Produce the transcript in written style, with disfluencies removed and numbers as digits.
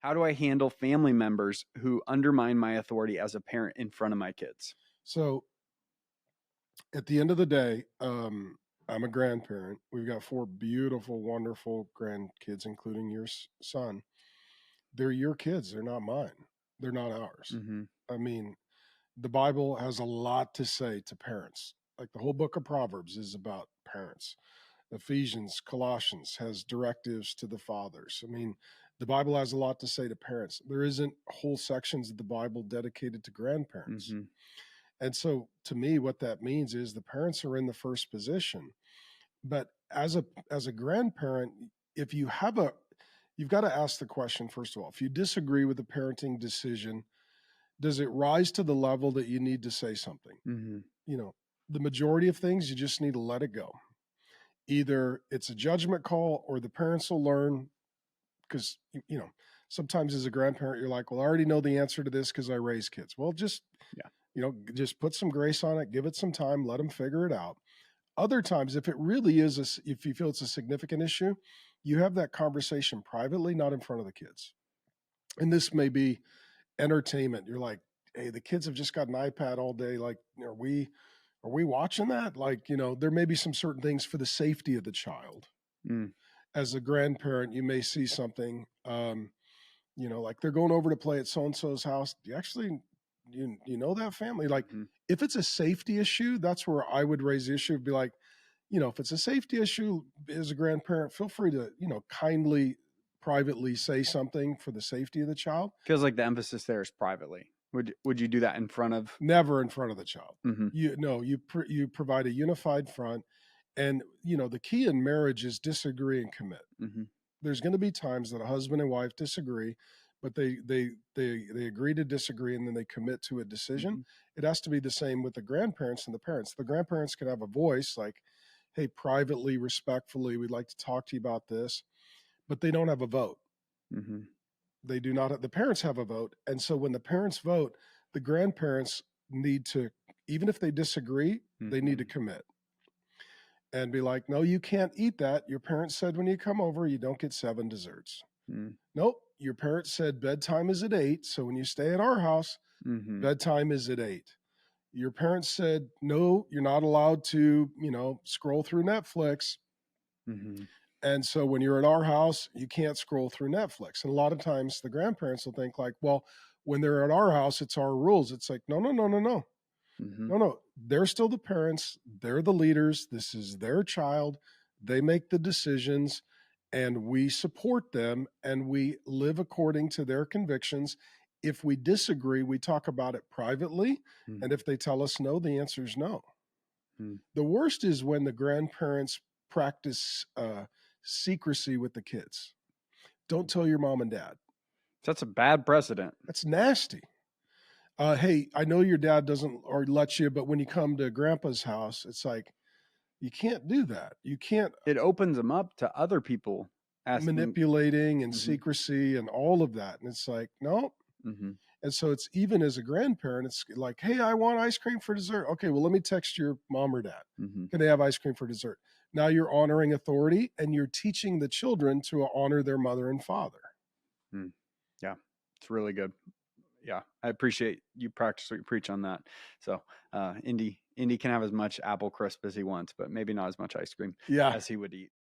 How do I handle family members who undermine my authority as a parent in front of my kids? So at the end of the day, I'm a grandparent. We've got 4 beautiful, wonderful grandkids, including your son. They're your kids. They're not mine. They're not ours. Mm-hmm. I mean, the Bible has a lot to say to parents. Like the whole book of Proverbs is about parents. Ephesians, Colossians has directives to the fathers. I mean, the Bible has a lot to say to parents. There isn't whole sections of the Bible dedicated to grandparents. Mm-hmm. And so to me, what that means is the parents are in the first position. But as a grandparent, if you have a you've got to ask the question, first of all, if you disagree with the parenting decision, does it rise to the level that you need to say something? Mm-hmm. You know, the majority of things you just need to let it go. Either it's a judgment call or the parents will learn because sometimes as a grandparent you're like, well, I already know the answer to this because I raise kids. Well, just Yeah. just put some grace on it, give it some time, let them figure it out. Other times, if it really is if you feel it's a significant issue, you have that conversation privately, not in front of the kids. And this may be entertainment. You're like, hey, the kids have just got an iPad all day. Like, are we watching that? Like, there may be some certain things for the safety of the child. Mm. As a grandparent, you may see something, like they're going over to play at so and so's house. Do you actually, you know that family? Like, Mm-hmm. if it's a safety issue, that's where I would raise the issue. Be like, if it's a safety issue as a grandparent, feel free to, kindly, privately say something for the safety of the child. Feels like the emphasis there is privately. Would you do that in front of? Never in front of the child. Mm-hmm. You provide a unified front, and the key in marriage is disagree and commit. Mm-hmm. There's going to be times that a husband and wife disagree, but they agree to disagree and then they commit to a decision. Mm-hmm. It has to be the same with the grandparents and the parents. The grandparents can have a voice like, hey, privately, respectfully, we'd like to talk to you about this, but they don't have a vote. Mm-hmm. They do not. The parents have a vote. And so when the parents vote, the grandparents need to, even if they disagree, they need to commit and be like, no, you can't eat that. Your parents said when you come over, you don't get 7 desserts. Mm-hmm. Nope. Your parents said bedtime is at 8. So when you stay at our house, Mm-hmm. bedtime is at 8. Your parents said, no, you're not allowed to, scroll through Netflix. Mm-hmm. And so when you're at our house, you can't scroll through Netflix. And a lot of times the grandparents will think like, well, when they're at our house, it's our rules. It's like, no, no, no, no, no. Mm-hmm. No, no. They're still the parents. They're the leaders. This is their child. They make the decisions and we support them and we live according to their convictions. If we disagree, we talk about it privately. Mm-hmm. And if they tell us no, the answer is no. Mm-hmm. The worst is when the grandparents practice secrecy with the kids. Don't tell your mom and dad. That's a bad precedent. That's nasty. Hey, I know your dad doesn't or let you, but when you come to grandpa's house, it's like, you can't do that. You can't. It opens them up to other people asking. Manipulating and secrecy and all of that. And it's like, no. Mm-hmm. And so it's even as a grandparent, it's like, hey, I want ice cream for dessert. Okay, well, let me text your mom or dad. Mm-hmm. Can they have ice cream for dessert? Now you're honoring authority and you're teaching the children to honor their mother and father. Mm. Yeah, it's really good. Yeah, I appreciate you practice what you preach on that. So Indy can have as much apple crisp as he wants, but maybe not as much ice cream as he would eat.